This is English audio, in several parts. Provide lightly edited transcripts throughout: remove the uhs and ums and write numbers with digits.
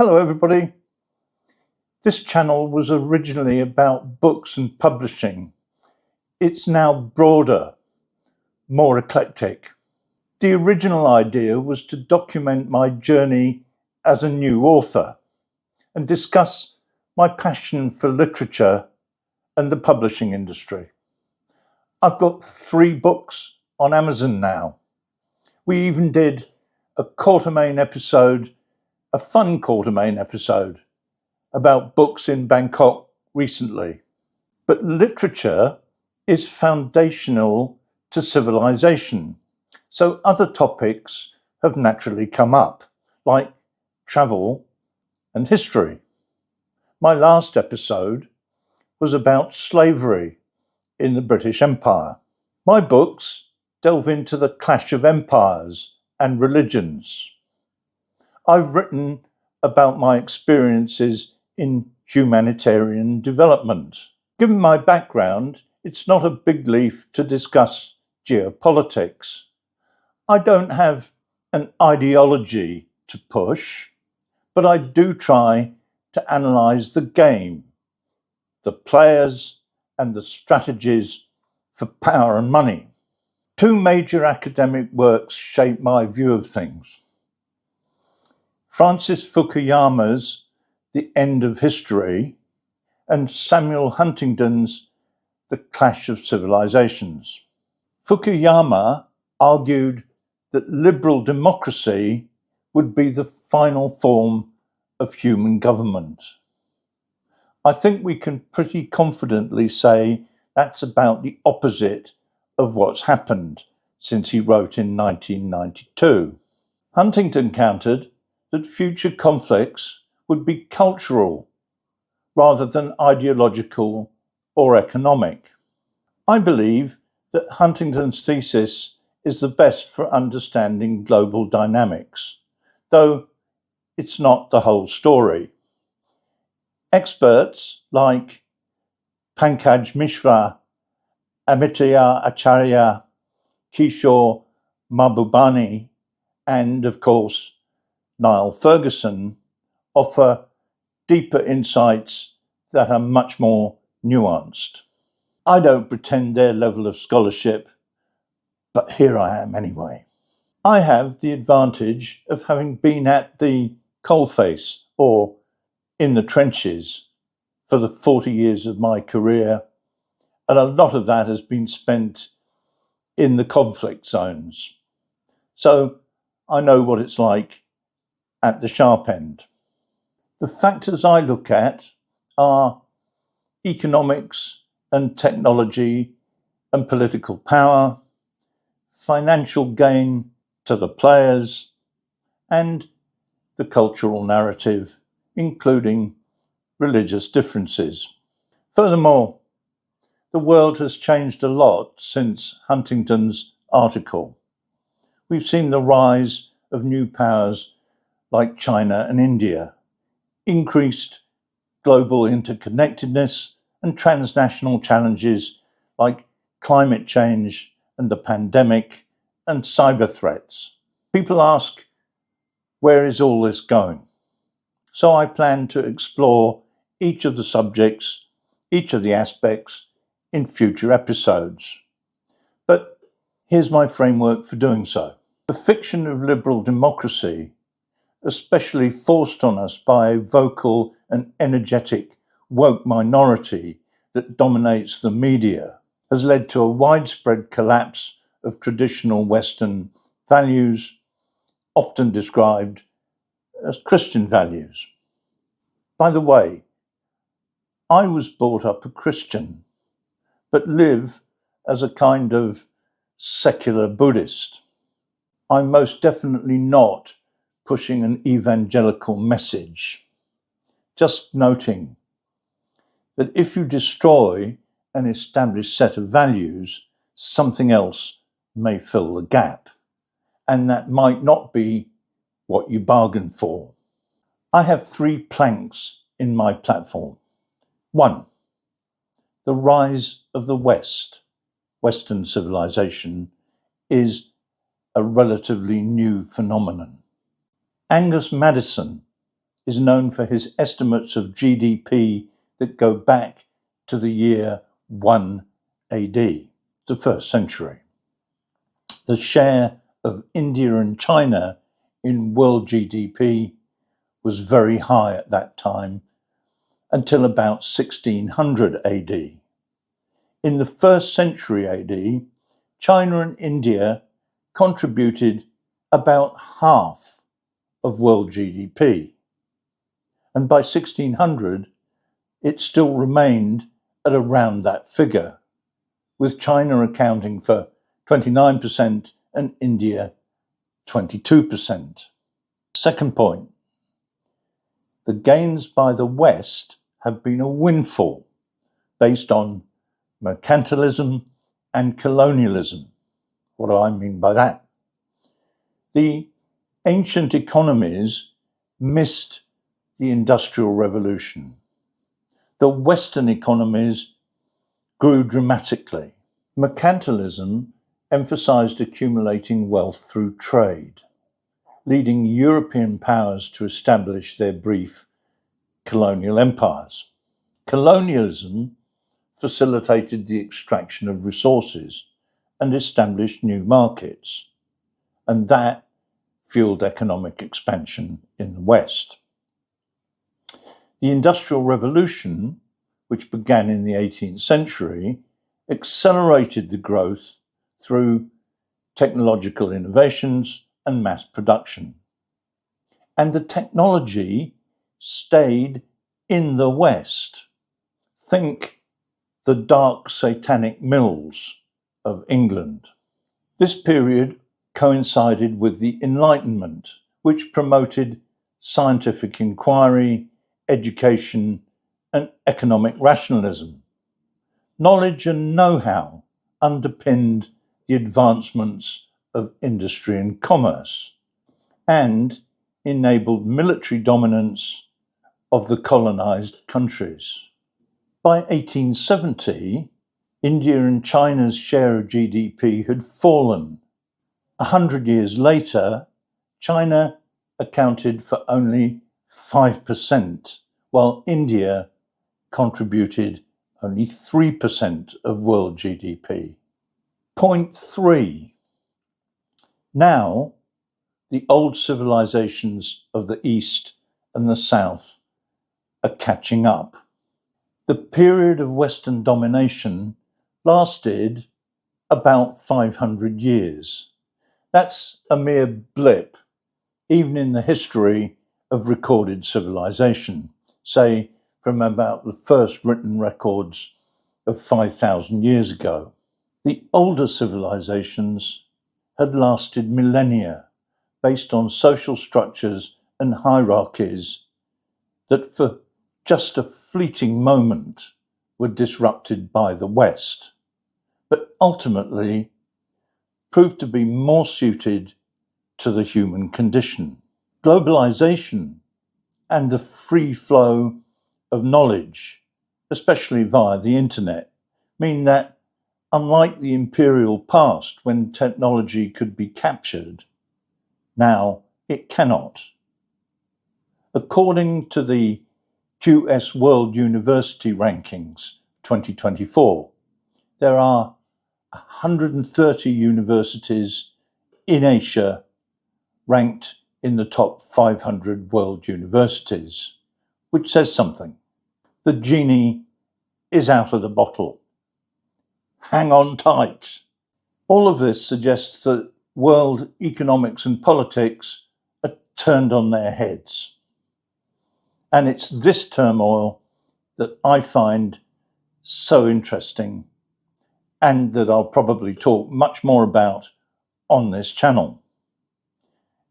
Hello everybody. This channel was originally about books and publishing. It's now broader, more eclectic. The original idea was to document my journey as a new author and discuss my passion for literature and the publishing industry. I've got 3 books on Amazon now. We even did a Quartermaine episode, a fun Quartermaine episode, about books in Bangkok recently. But literature is foundational to civilization, so other topics have naturally come up, like travel and history. My last episode was about slavery in the British Empire. My books delve into the clash of empires and religions. I've written about my experiences in humanitarian development. Given my background, it's not a big leap to discuss geopolitics. I don't have an ideology to push, but I do try to analyse the game, the players and the strategies for power and money. 2 major academic works shape my view of things. Francis Fukuyama's The End of History and Samuel Huntington's The Clash of Civilizations. Fukuyama argued that liberal democracy would be the final form of human government. I think we can pretty confidently say that's about the opposite of what's happened since he wrote in 1992. Huntington countered that future conflicts would be cultural rather than ideological or economic. I believe that Huntington's thesis is the best for understanding global dynamics, though it's not the whole story. Experts like Pankaj Mishra, Amitya Acharya, Kishore Mahbubani, and of course Niall Ferguson offer deeper insights that are much more nuanced. I don't pretend their level of scholarship, but here I am anyway. I have the advantage of having been at the coalface, or in the trenches, for the 40 years of my career, and a lot of that has been spent in the conflict zones. So I know what it's like at the sharp end. The factors I look at are economics and technology and political power, financial gain to the players, and the cultural narrative, including religious differences. Furthermore, the world has changed a lot since Huntington's article. We've seen the rise of new powers like China and India, increased global interconnectedness and transnational challenges like climate change and the pandemic and cyber threats. People ask, where is all this going? So I plan to explore each of the subjects, each of the aspects in future episodes. But here's my framework for doing so. The fiction of liberal democracy, especially forced on us by a vocal and energetic woke minority that dominates the media, has led to a widespread collapse of traditional Western values, often described as Christian values. By the way, I was brought up a Christian, but live as a kind of secular Buddhist. I'm most definitely not pushing an evangelical message, just noting that if you destroy an established set of values, something else may fill the gap, and that might not be what you bargained for. I have 3 planks in my platform. 1. The rise of the West. Western civilization is a relatively new phenomenon. Angus Maddison, is known for his estimates of GDP that go back to the year 1 AD, the first century. The share of India and China in world GDP was very high at that time, until about 1600 AD. In the first century AD, China and India contributed about half of world GDP. And by 1600, it still remained at around that figure, with China accounting for 29% and India 22%. Second point, the gains by the West have been a windfall based on mercantilism and colonialism. What do I mean by that? The ancient economies missed the Industrial Revolution. The Western economies grew dramatically. Mercantilism emphasized accumulating wealth through trade, leading European powers to establish their brief colonial empires. Colonialism facilitated the extraction of resources and established new markets, and that fueled economic expansion in the West. The Industrial Revolution, which began in the 18th century, accelerated the growth through technological innovations and mass production. And the technology stayed in the West. Think the dark satanic mills of England. This period coincided with the Enlightenment, which promoted scientific inquiry, education, and economic rationalism. Knowledge and know-how underpinned the advancements of industry and commerce and enabled military dominance of the colonized countries. By 1870, India and China's share of GDP had fallen. 100 years later, China accounted for only 5%, while India contributed only 3% of world GDP. Point 3. Now, the old civilizations of the East and the South are catching up. The period of Western domination lasted about 500 years. That's a mere blip, even in the history of recorded civilization, say from about the first written records of 5,000 years ago. The older civilizations had lasted millennia, based on social structures and hierarchies that for just a fleeting moment were disrupted by the West, but ultimately proved to be more suited to the human condition. Globalization and the free flow of knowledge, especially via the internet, mean that, unlike the imperial past when technology could be captured, now it cannot. According to the QS World University Rankings 2024, there are 130 universities in Asia ranked in the top 500 world universities, which says something. The genie is out of the bottle. Hang on tight. All of this suggests that world economics and politics are turned on their heads. And it's this turmoil that I find so interesting and that I'll probably talk much more about on this channel.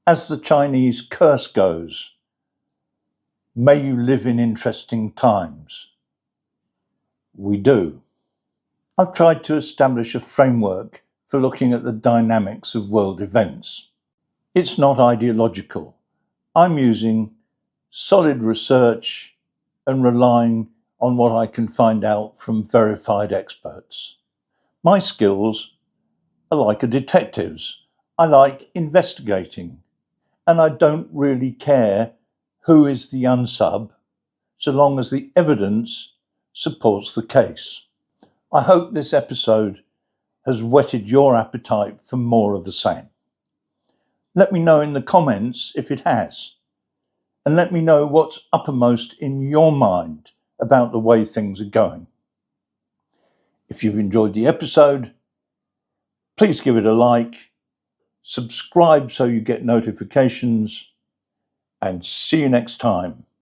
As the Chinese curse goes, may you live in interesting times. We do. I've tried to establish a framework for looking at the dynamics of world events. It's not ideological. I'm using solid research and relying on what I can find out from verified experts. My skills are like a detective's. I like investigating, and I don't really care who is the unsub, so long as the evidence supports the case. I hope this episode has whetted your appetite for more of the same. Let me know in the comments if it has, and let me know what's uppermost in your mind about the way things are going. If you've enjoyed the episode, please give it a like, subscribe so you get notifications, and see you next time.